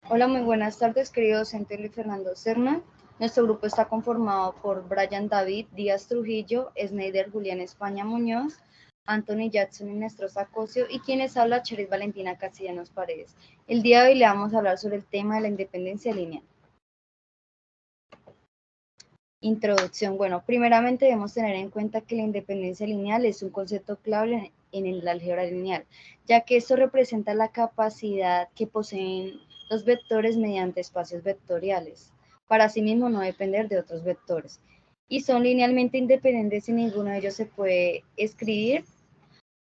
Hola, muy buenas tardes, querido docente Luis Fernando Serna. Nuestro grupo está conformado por Brian David Díaz Trujillo, Sneider Julián España Muñoz, Anthony Jackson y Nestrosa Cosio, y quienes habla Cheris Valentina Castellanos Paredes. El día de hoy le vamos a hablar sobre el tema de la independencia lineal. Introducción. Bueno, primeramente debemos tener en cuenta que la independencia lineal es un concepto clave en el álgebra lineal, ya que esto representa la capacidad que poseen los vectores mediante espacios vectoriales, para asimismo no depender de otros vectores, y son linealmente independientes y ninguno de ellos se puede escribir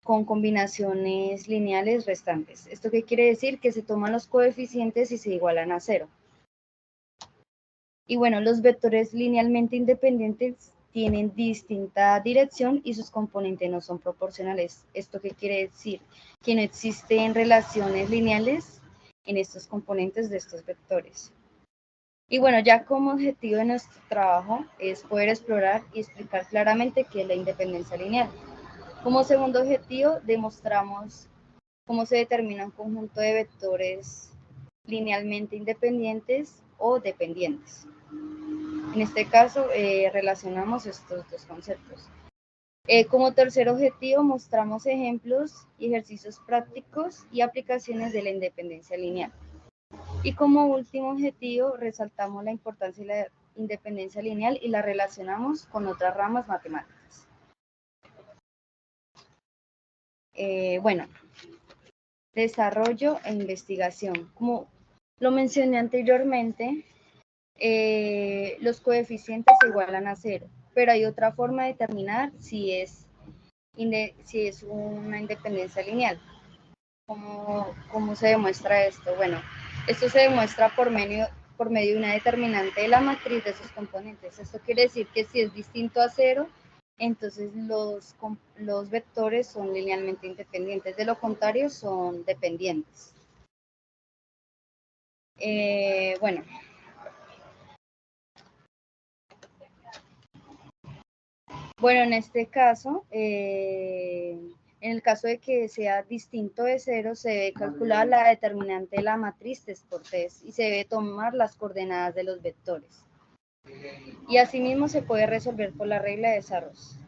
con combinaciones lineales restantes. ¿Esto qué quiere decir? Que se toman los coeficientes y se igualan a cero. Y bueno, los vectores linealmente independientes tienen distinta dirección y sus componentes no son proporcionales. ¿Esto qué quiere decir? Que no existen relaciones lineales en estos componentes de estos vectores. Y bueno, ya como objetivo de nuestro trabajo es poder explorar y explicar claramente qué es la independencia lineal. Como segundo objetivo, demostramos cómo se determina un conjunto de vectores linealmente independientes o dependientes. En este caso, relacionamos estos dos conceptos. Como tercer objetivo, mostramos ejemplos y ejercicios prácticos y aplicaciones de la independencia lineal. Y como último objetivo, resaltamos la importancia de la independencia lineal y la relacionamos con otras ramas matemáticas. Bueno, desarrollo e investigación. Como lo mencioné anteriormente, los coeficientes se igualan a cero, pero hay otra forma de determinar si es una independencia lineal. ¿Cómo se demuestra esto? Bueno, esto se demuestra por medio de una determinante de la matriz de sus componentes. Esto quiere decir que si es distinto a cero, entonces los vectores son linealmente independientes, de lo contrario son dependientes. Bueno, en este caso, en el caso de que sea distinto de cero, se debe calcular la determinante de la matriz test por test y se debe tomar las coordenadas de los vectores. Y asimismo se puede resolver por la regla de Sarros.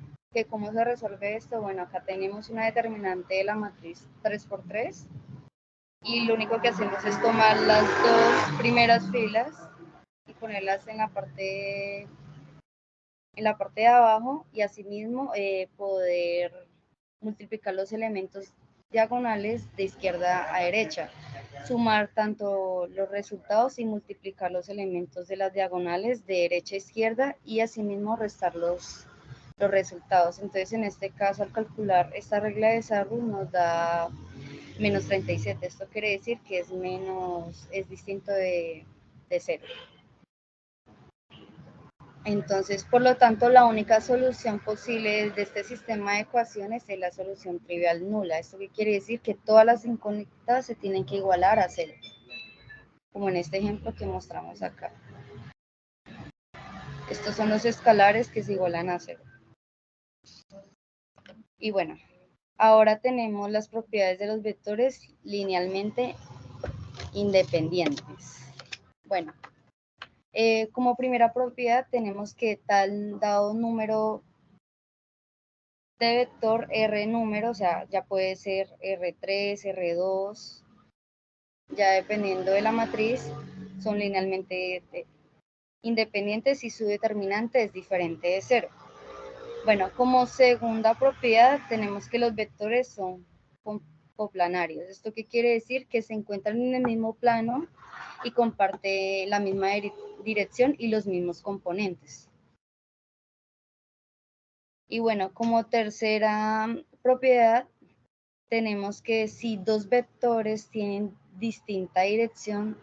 ¿Cómo se resuelve esto? Bueno, acá tenemos una determinante de la matriz 3×3 y lo único que hacemos es tomar las dos primeras filas y ponerlas en la parte de abajo y asimismo poder multiplicar los elementos diagonales de izquierda a derecha, sumar tanto los resultados y multiplicar los elementos de las diagonales de derecha a izquierda y asimismo restar los resultados. Entonces, en este caso, al calcular esta regla de Sarrus nos da menos 37. Esto quiere decir que es distinto de 0. Entonces, por lo tanto, la única solución posible de este sistema de ecuaciones es la solución trivial nula. ¿Esto qué quiere decir? Que todas las incógnitas se tienen que igualar a cero, como en este ejemplo que mostramos acá. Estos son los escalares que se igualan a cero. Y bueno, ahora tenemos las propiedades de los vectores linealmente independientes. Bueno, como primera propiedad tenemos que tal dado número de vector R número, o sea, ya puede ser R3, R2, ya dependiendo de la matriz, son linealmente independientes y su determinante es diferente de cero. Bueno, como segunda propiedad tenemos que los vectores son coplanarios. ¿Esto qué quiere decir? Que se encuentran en el mismo plano y comparte la misma dirección y los mismos componentes. Y bueno, como tercera propiedad, tenemos que si dos vectores tienen distinta dirección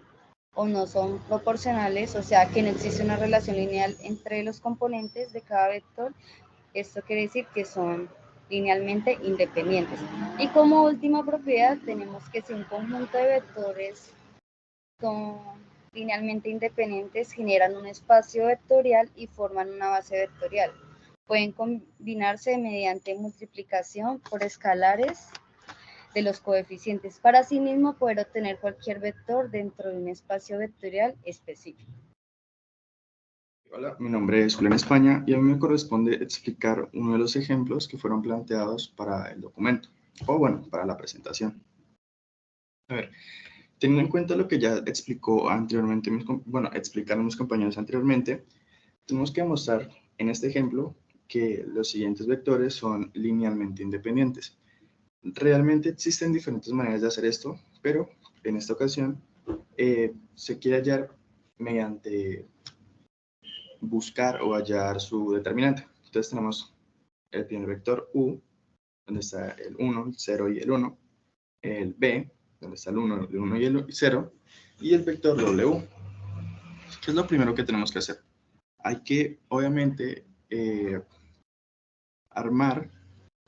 o no son proporcionales, o sea que no existe una relación lineal entre los componentes de cada vector, esto quiere decir que son linealmente independientes. Y como última propiedad tenemos que si un conjunto de vectores son linealmente independientes, generan un espacio vectorial y forman una base vectorial. Pueden combinarse mediante multiplicación por escalares de los coeficientes para asimismo poder obtener cualquier vector dentro de un espacio vectorial específico. Hola, mi nombre es Julián España y a mí me corresponde explicar uno de los ejemplos que fueron planteados para el documento, o bueno, para la presentación. A ver, teniendo en cuenta lo que ya explicó anteriormente, explicaron mis compañeros anteriormente, tenemos que demostrar en este ejemplo que los siguientes vectores son linealmente independientes. Realmente existen diferentes maneras de hacer esto, pero en esta ocasión se quiere hallar mediante buscar o hallar su determinante. Entonces tenemos el primer vector U, donde está el 1, el 0 y el 1, el B, donde está el 1 y el 0, y el vector W. ¿Qué es lo primero que tenemos que hacer? Hay que, obviamente, armar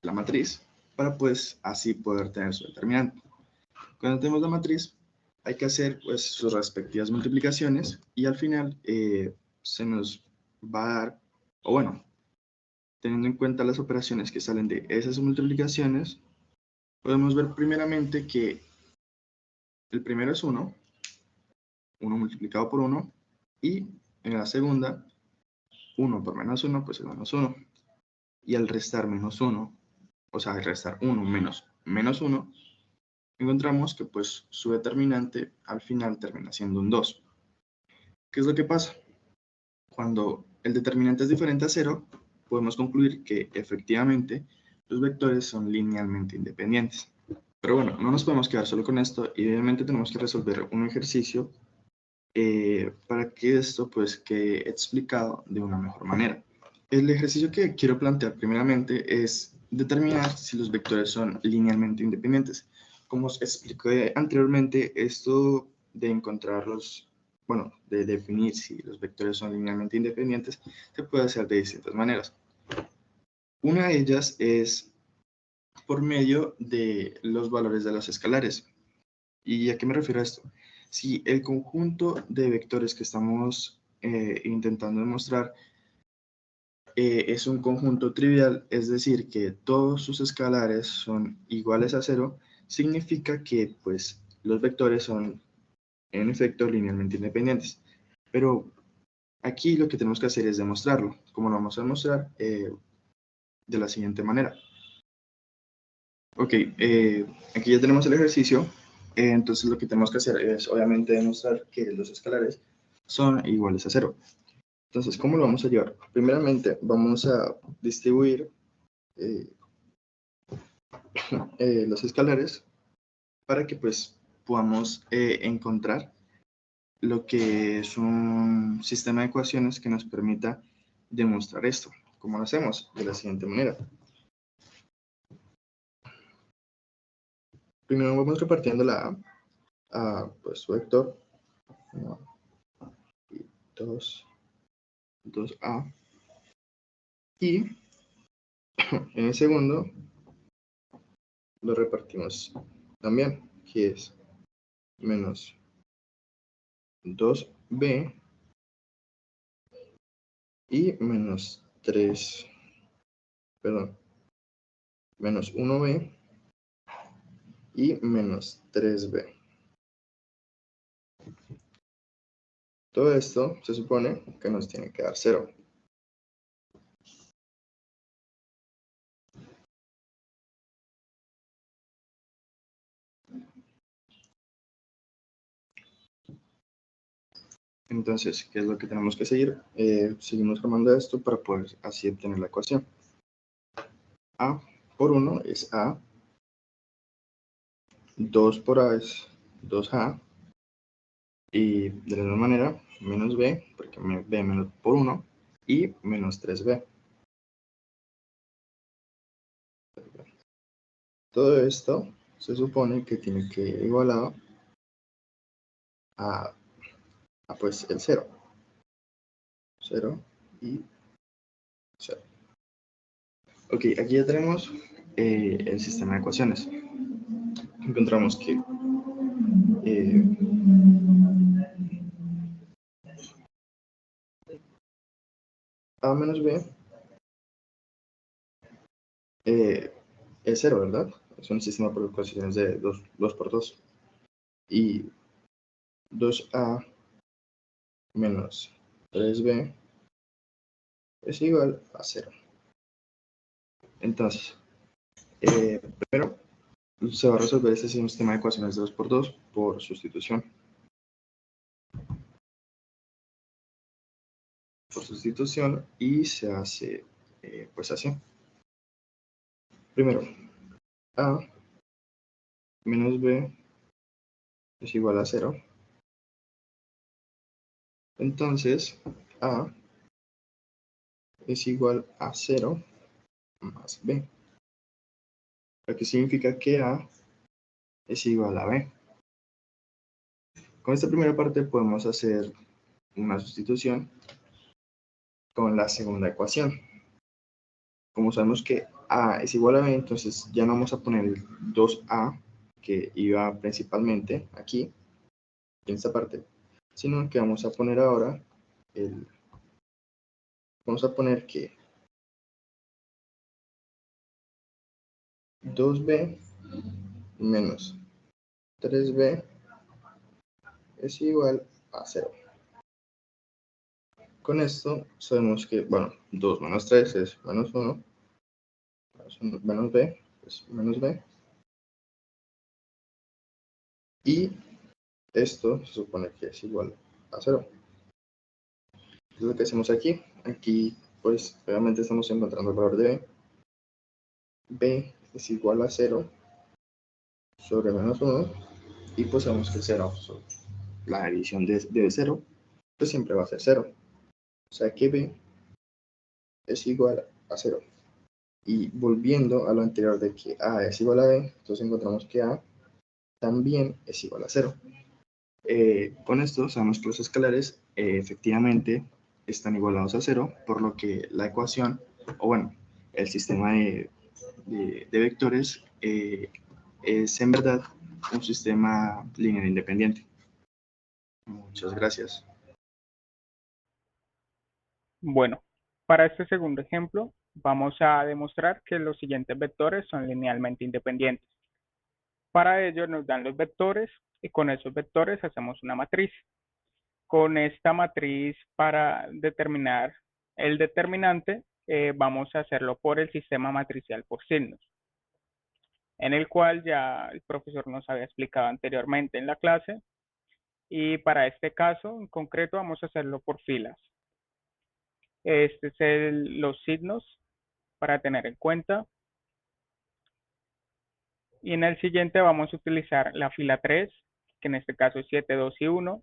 la matriz para pues así poder tener su determinante. Cuando tenemos la matriz, hay que hacer pues sus respectivas multiplicaciones y al final se nos va a dar, o bueno, teniendo en cuenta las operaciones que salen de esas multiplicaciones, podemos ver primeramente que el primero es 1 multiplicado por 1, y en la segunda, 1 por menos 1, pues es menos 1. Y al restar menos 1, o sea, al restar 1 menos 1, encontramos que pues su determinante al final termina siendo un 2. ¿Qué es lo que pasa? Cuando el determinante es diferente a 0, podemos concluir que efectivamente los vectores son linealmente independientes. Pero bueno, no nos podemos quedar solo con esto y obviamente tenemos que resolver un ejercicio para que esto pues quede explicado de una mejor manera. El ejercicio que quiero plantear primeramente es determinar si los vectores son linealmente independientes. Como os expliqué anteriormente, esto de encontrarlos, bueno, de definir si los vectores son linealmente independientes, se puede hacer de distintas maneras. Una de ellas es por medio de los valores de los escalares. ¿Y a qué me refiero a esto? Si el conjunto de vectores que estamos intentando demostrar es un conjunto trivial, es decir, que todos sus escalares son iguales a 0, significa que pues, los vectores son en efecto linealmente independientes. Pero aquí lo que tenemos que hacer es demostrarlo. ¿Cómo lo vamos a demostrar? De la siguiente manera. Ok, aquí ya tenemos el ejercicio. Entonces lo que tenemos que hacer es obviamente demostrar que los escalares son iguales a 0. Entonces, ¿cómo lo vamos a llevar? Primeramente, vamos a distribuir los escalares para que pues podamos encontrar lo que es un sistema de ecuaciones que nos permita demostrar esto. ¿Cómo lo hacemos? De la siguiente manera. Primero vamos repartiendo la A a pues, su vector 1 y 2, 2A, y en el segundo lo repartimos también, que es menos 2B y menos 3, perdón, menos 1B y menos 3B. Todo esto se supone que nos tiene que dar 0. Entonces, ¿qué es lo que tenemos que seguir? Seguimos formando esto para poder así obtener la ecuación. A por 1 es A, 2 por A es 2A, y de la misma manera, menos B, porque B menos por 1, y menos 3B. Todo esto se supone que tiene que ir igualado a pues el 0. 0 y 0. Ok, aquí ya tenemos el sistema de ecuaciones. Encontramos que A menos B es 0, ¿verdad? es un sistema por ecuaciones de 2 por 2. Y 2a menos 3b es igual a 0. Entonces, primero se va a resolver este sistema de ecuaciones de 2 por 2 por sustitución. Y se hace pues así. Primero, a menos b es igual a 0. Entonces, a es igual a 0 más b. Lo que significa que a es igual a b. Con esta primera parte podemos hacer una sustitución con la segunda ecuación. Como sabemos que a es igual a b, entonces ya no vamos a poner el 2a que iba principalmente aquí, en esta parte, sino que vamos a poner ahora vamos a poner que 2b menos 3b es igual a 0. Con esto sabemos que, bueno, 2 menos 3 es menos 1, menos b es menos b, y esto se supone que es igual a 0. Es lo que hacemos aquí. Aquí, pues, obviamente estamos encontrando el valor de b. B es igual a 0 sobre menos 1, y pues sabemos que 0 sobre la división de 0, pues siempre va a ser 0. O sea que b es igual a 0. Y volviendo a lo anterior de que a es igual a b, entonces encontramos que a también es igual a 0. Con esto sabemos que los escalares efectivamente están igualados a 0, por lo que la ecuación, o bueno, el sistema de vectores es en verdad un sistema lineal independiente. Muchas gracias. Bueno, para este segundo ejemplo, vamos a demostrar que los siguientes vectores son linealmente independientes. Para ello nos dan los vectores y con esos vectores hacemos una matriz. Con esta matriz, para determinar el determinante, vamos a hacerlo por el sistema matricial por signos, en el cual ya el profesor nos había explicado anteriormente en la clase, y para este caso en concreto vamos a hacerlo por filas. Este es los signos para tener en cuenta. Y en el siguiente vamos a utilizar la fila 3, que en este caso es 7, 2 y 1.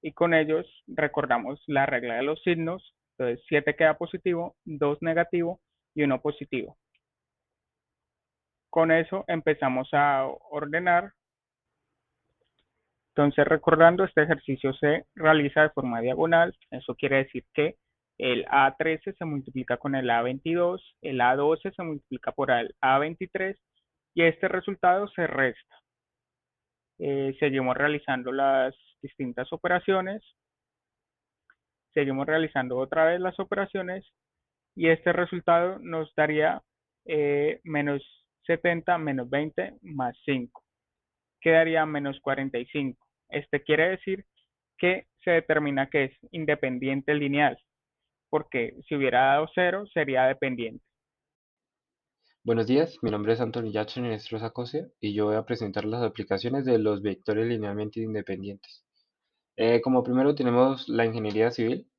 Y con ellos recordamos la regla de los signos. Entonces 7 queda positivo, 2 negativo y 1 positivo. Con eso empezamos a ordenar. Entonces, recordando, este ejercicio se realiza de forma diagonal. Eso quiere decir que el A13 se multiplica con el A22, el A12 se multiplica por el A23 y este resultado se resta. Seguimos realizando las distintas operaciones. Seguimos realizando otra vez las operaciones y este resultado nos daría menos 70 menos 20 más 5. Quedaría menos 45. Este quiere decir que se determina que es independiente lineal, porque si hubiera dado 0 sería dependiente. Buenos días, mi nombre es Antonio Jackson Enestrosa Cosia y yo voy a presentar las aplicaciones de los vectores linealmente independientes. Como primero tenemos la ingeniería civil.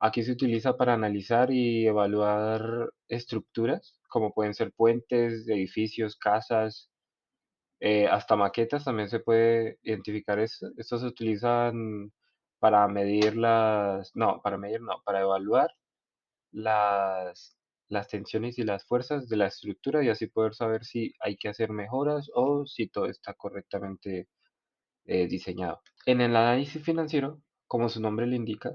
Aquí se utiliza para analizar y evaluar estructuras, como pueden ser puentes, edificios, casas, hasta maquetas también se puede identificar esto. Estos se utilizan para medir para evaluar las, las tensiones y las fuerzas de la estructura y así poder saber si hay que hacer mejoras o si todo está correctamente diseñado. En el análisis financiero, como su nombre le indica,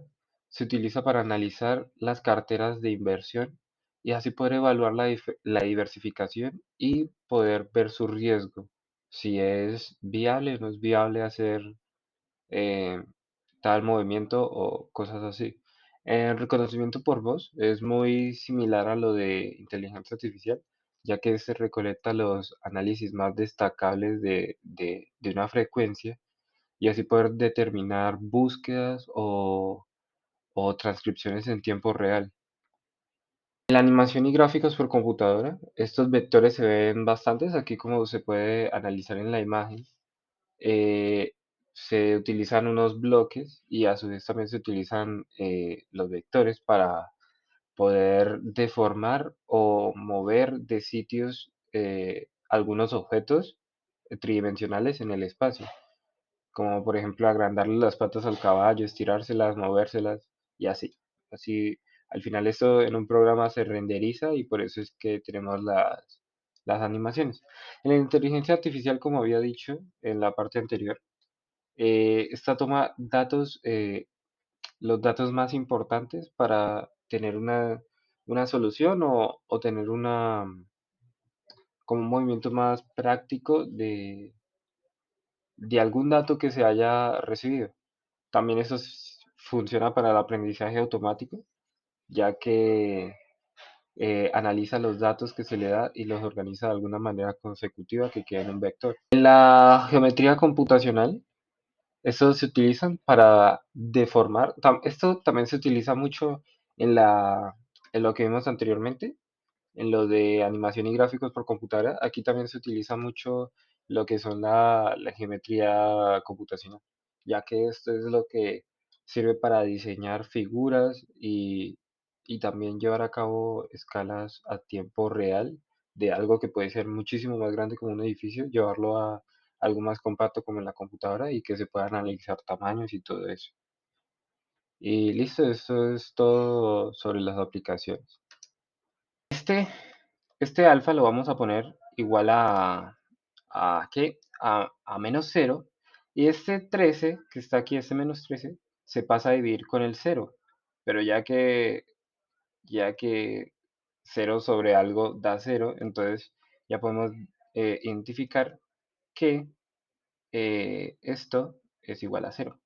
se utiliza para analizar las carteras de inversión y así poder evaluar la diversificación y poder ver su riesgo, si es viable o no es viable hacer eh, tal movimiento o cosas así. El reconocimiento por voz es muy similar a lo de inteligencia artificial, ya que se recolecta los análisis más destacables de una frecuencia y así poder determinar búsquedas o transcripciones en tiempo real. En la animación y gráficos por computadora, estos vectores se ven bastantes, aquí como se puede analizar en la imagen. eh, Se utilizan unos bloques y a su vez también se utilizan los vectores para poder deformar o mover de sitios algunos objetos tridimensionales en el espacio, como por ejemplo agrandarle las patas al caballo, estirárselas, movérselas y así. Así, al final esto en un programa se renderiza y por eso es que tenemos las animaciones. En la inteligencia artificial, como había dicho en la parte anterior, esta toma datos, los datos más importantes para tener una solución o tener como un movimiento más práctico de algún dato que se haya recibido. También eso funciona para el aprendizaje automático, ya que analiza los datos que se le da y los organiza de alguna manera consecutiva que queda en un vector. En la geometría computacional, estos se utilizan para deformar. Esto también se utiliza mucho en en lo que vimos anteriormente, en lo de animación y gráficos por computadora. Aquí también se utiliza mucho lo que son la geometría computacional, ya que esto es lo que sirve para diseñar figuras y también llevar a cabo escalas a tiempo real de algo que puede ser muchísimo más grande como un edificio, llevarlo a algo más compacto como en la computadora y que se puedan analizar tamaños y todo eso. Y listo, eso es todo sobre las aplicaciones. Este, este alfa lo vamos a poner igual ¿qué? A menos cero. Y este 13 que está aquí, este menos 13 se pasa a dividir con el cero. Pero ya que cero sobre algo da cero, entonces ya podemos identificar que esto es igual a cero.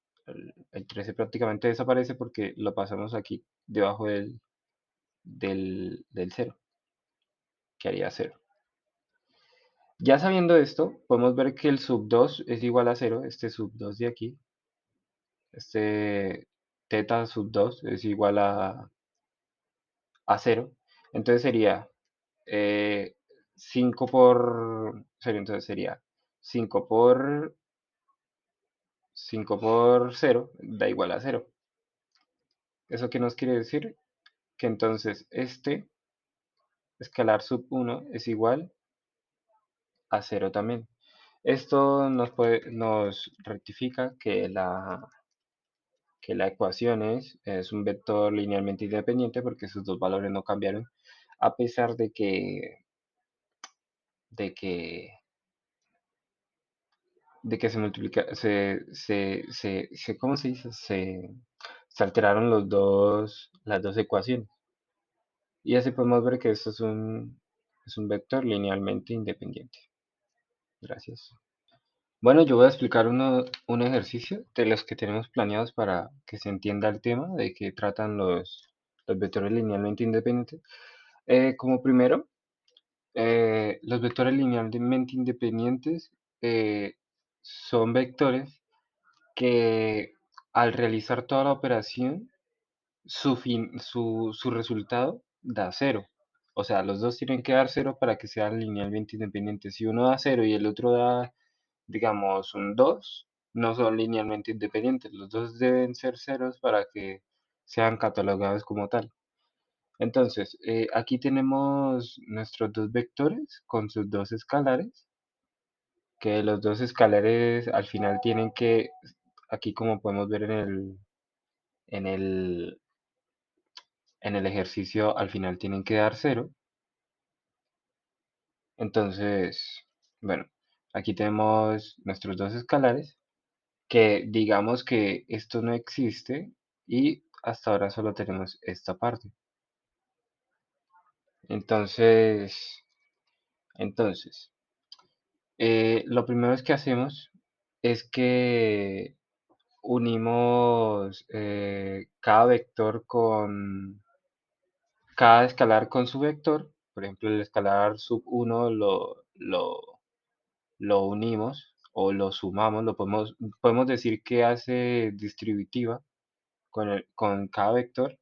El 13 prácticamente desaparece porque lo pasamos aquí debajo del cero, que haría cero. Ya sabiendo esto, podemos ver que el sub 2 es igual a cero, este sub 2 de aquí, este teta sub 2 es igual a cero. Entonces sería 5 entonces sería 5 por 0 da igual a cero. ¿Eso qué nos quiere decir? Que entonces este escalar sub 1 es igual a cero también. Esto nos rectifica que la ecuación es un vector linealmente independiente porque sus dos valores no cambiaron, a pesar de que, de que se multiplica, ¿cómo se dice? Se alteraron las dos ecuaciones. Y así podemos ver que esto es un vector linealmente independiente. Gracias. Bueno, yo voy a explicar un ejercicio de los que tenemos planeados para que se entienda el tema de que tratan los vectores linealmente independientes. Como primero, los vectores linealmente independientes son vectores que al realizar toda la operación, su resultado da cero. O sea, los dos tienen que dar cero para que sean linealmente independientes. Si uno da cero y el otro da, digamos, un 2, no son linealmente independientes. Los dos deben ser ceros para que sean catalogados como tal. Entonces, aquí tenemos nuestros dos vectores con sus dos escalares, que los dos escalares al final tienen que, aquí como podemos ver en el, en el ejercicio, al final tienen que dar cero. Entonces, bueno, aquí tenemos nuestros dos escalares, que digamos que esto no existe y hasta ahora solo tenemos esta parte. Entonces, lo primero que hacemos es que unimos cada escalar con su vector por ejemplo, el escalar sub 1 lo unimos o lo sumamos, podemos decir que hace distributiva con cada vector.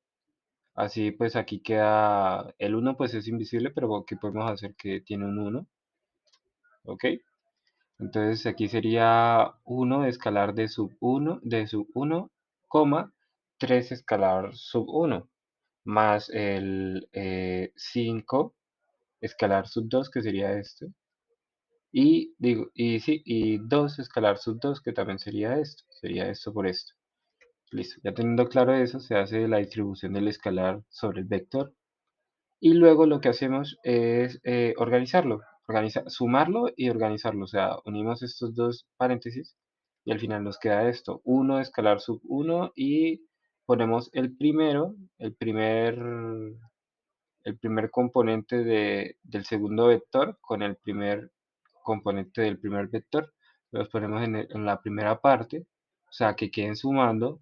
Así pues aquí queda el 1, pues es invisible, pero aquí podemos hacer que tiene un 1, ¿ok? Entonces aquí sería 1 escalar de sub 1, coma, 3 escalar sub 1, más el 5 escalar sub 2, que sería este, y 2 escalar sub 2, que también sería esto por esto. Listo, ya teniendo claro eso, se hace la distribución del escalar sobre el vector. Y luego lo que hacemos es organizarlo, sumarlo y organizarlo. O sea, unimos estos dos paréntesis y al final nos queda esto, 1 escalar sub 1 y ponemos el primer componente del segundo vector con el primer componente del primer vector. Los ponemos en la primera parte, o sea, que queden sumando,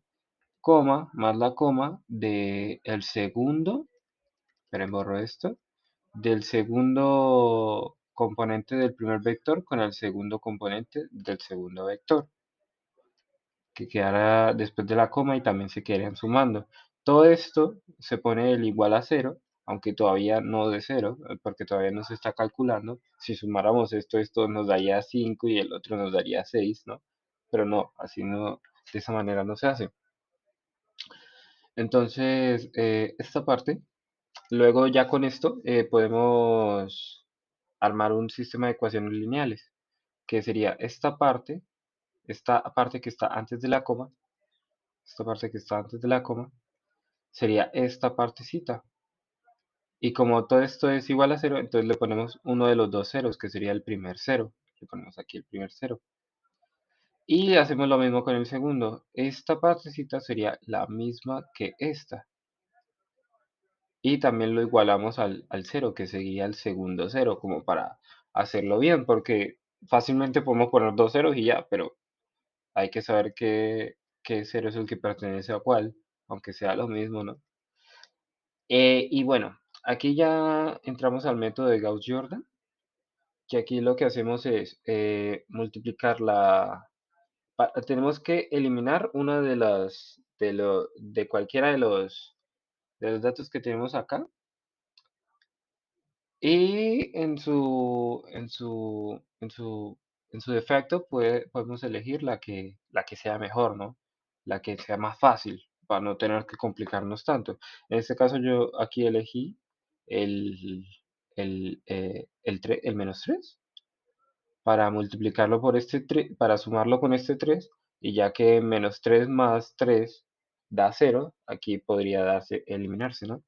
coma, más la coma del segundo, esperen, borro esto, del segundo componente del primer vector con el segundo componente del segundo vector, que quedará después de la coma y también se quedarían sumando. Todo esto se pone el igual a 0, aunque todavía no de 0, porque todavía no se está calculando. Si sumáramos esto nos daría 5 y el otro nos daría 6, ¿no? Pero no, así no, de esa manera no se hace. Entonces, esta parte, luego ya con esto podemos armar un sistema de ecuaciones lineales, que sería esta parte que está antes de la coma, esta parte que está antes de la coma, sería esta partecita. Y como todo esto es igual a 0, entonces le ponemos uno de los dos ceros, que sería el primer cero. Le ponemos aquí el primer cero. Y hacemos lo mismo con el segundo. Esta partecita sería la misma que esta. Y también lo igualamos al 0, que sería el segundo cero, como para hacerlo bien, porque fácilmente podemos poner dos ceros y ya, pero hay que saber qué cero es el que pertenece a cuál, aunque sea lo mismo, ¿no? Y bueno, aquí ya entramos al método de Gauss-Jordan, que aquí lo que hacemos es multiplicar tenemos que eliminar una de cualquiera de los datos que tenemos acá. Y en su defecto podemos elegir la que sea mejor, ¿no? La que sea más fácil para no tener que complicarnos tanto. En este caso yo aquí elegí el, el menos 3 para multiplicarlo por este 3, para sumarlo con este 3 y ya que menos 3 más 3 da 0, aquí podría eliminarse, ¿no?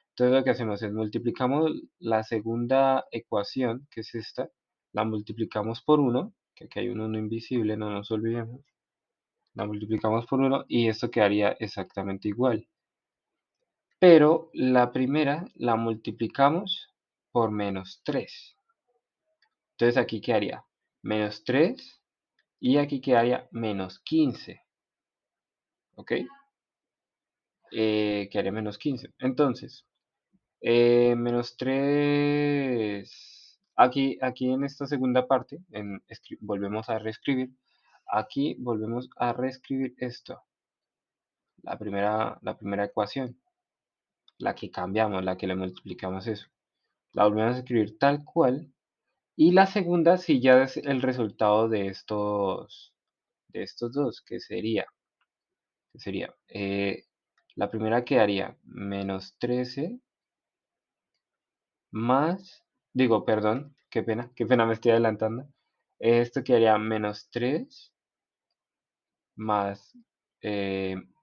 Entonces lo que hacemos es multiplicamos la segunda ecuación, que es esta, la multiplicamos por 1, que aquí hay un 1 invisible, no nos olvidemos. La multiplicamos por 1 y esto quedaría exactamente igual. Pero la primera la multiplicamos por menos 3. Entonces aquí quedaría menos 3 y aquí quedaría menos 15. ¿Ok? Quedaría menos 15. Entonces, menos 3. Aquí en esta segunda parte, volvemos a reescribir. Aquí volvemos a reescribir esto. La primera ecuación. La que cambiamos, la que le multiplicamos eso. La volvemos a escribir tal cual. Y la segunda sí ya es el resultado de estos dos, que sería la primera quedaría menos 13 más, digo, perdón, qué pena me estoy adelantando. Esto quedaría menos 3 más,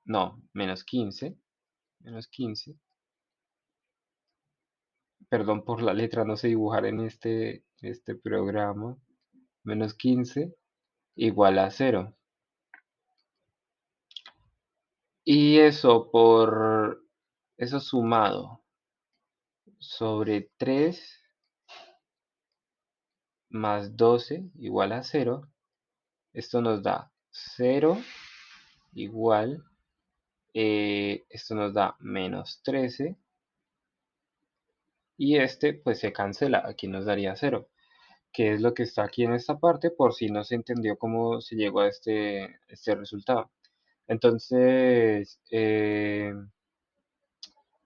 no, menos 15, perdón por la letra, no sé dibujar en este programa, menos 15 igual a 0. Y eso sumado sobre 3 más 12 igual a 0, esto nos da 0 igual, esto nos da menos 13 y este pues se cancela, aquí nos daría 0, que es lo que está aquí en esta parte, por si no se entendió cómo se llegó a este resultado. Entonces,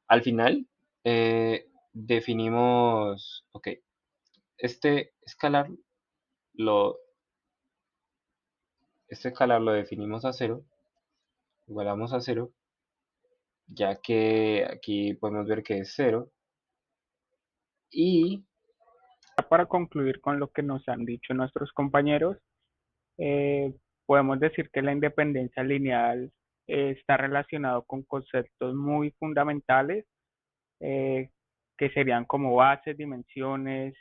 al final, definimos, ok, este escalar lo, este escalar lo definimos a 0, igualamos a 0, ya que aquí podemos ver que es 0, y Para concluir con lo que nos han dicho nuestros compañeros, eh, podemos decir que la independencia lineal está relacionado con conceptos muy fundamentales, eh, que serían como bases, dimensiones,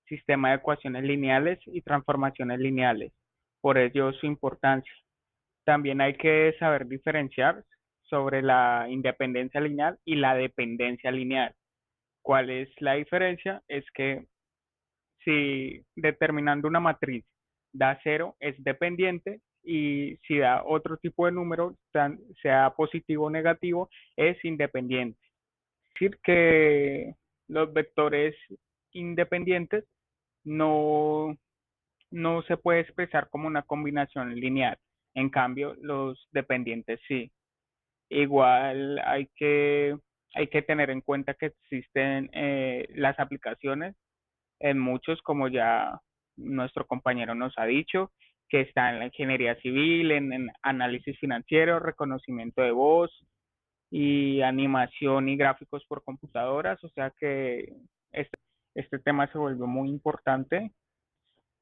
sistema de ecuaciones lineales y transformaciones lineales. Por ello su importancia. También hay que saber diferenciar sobre la independencia lineal y la dependencia lineal. ¿Cuál es la diferencia? Es que si determinando una matriz da 0 es dependiente, y si da otro tipo de número, sea positivo o negativo, es independiente. Es decir, que los vectores independientes no, no se puede expresar como una combinación lineal. En cambio, los dependientes sí. Igual hay que tener en cuenta que existen las aplicaciones en muchos, como ya nuestro compañero nos ha dicho, que está en la ingeniería civil, en análisis financiero, reconocimiento de voz y animación y gráficos por computadoras. O sea que este tema se vuelve muy importante,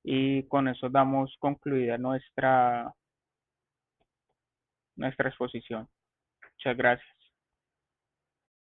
y con eso damos concluida nuestra exposición. Muchas gracias.